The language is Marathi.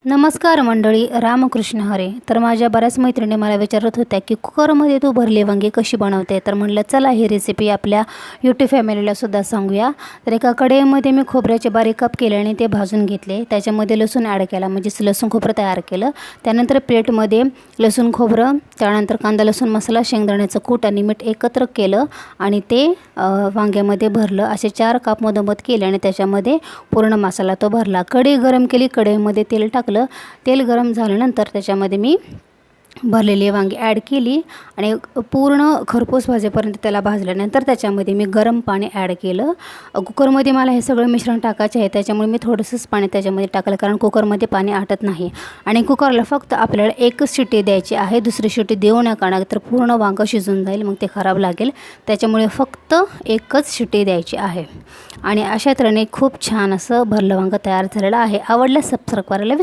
नमस्कार मंडळी, रामकृष्ण हरे. तर माझ्या बऱ्याच मैत्रिणी मला विचारत होत्या की कुकरमध्ये तू भरले वांगे कशी बनवते. तर म्हटलं चला ही रेसिपी आपल्या यूट्यूब फॅमिलीला सुद्धा सांगूया. तर एका कढईमध्ये मी खोबऱ्याचे बारीक काप केले आणि ते भाजून घेतले. त्याच्यामध्ये लसूण ॲड केला, म्हणजेच लसूण खोबरं तयार केलं. त्यानंतर प्लेटमध्ये लसूण खोबरं, त्यानंतर कांदा लसूण मसाला, शेंगदाण्याचं कूट आणि मीठ एकत्र केलं आणि ते वांग्यामध्ये भरलं. असे 4 काप मधोमध केले आणि त्याच्यामध्ये पूर्ण मसाला तो भरला. कढई गरम केली, कढईमध्ये तेल टाकलं. तेल गरम झाल्यानंतर त्याच्यामध्ये मी भरलेली वांगी ॲड केली आणि पूर्ण खरपूस भाजेपर्यंत त्याला भाजल्यानंतर त्याच्यामध्ये मी गरम पाणी ॲड केलं. कुकरमध्ये मला हे सगळं मिश्रण टाकायचे आहे, त्याच्यामुळे मी थोडंसंच पाणी त्याच्यामध्ये टाकलं, कारण कुकरमध्ये पाणी आटत नाही. आणि कुकरला फक्त आपल्याला एकच शिट्टी द्यायची आहे, दुसरी शिट्टी देऊ नका, तर पूर्ण वांगं शिजून जाईल, मग ते खराब लागेल. त्याच्यामुळे फक्त एकच शिट्टी द्यायची आहे. आणि अशा तऱ्हेने खूप छान असं भरलं वांगं तयार झालेलं आहे. आवडल्यास सबस्क्राईब करायला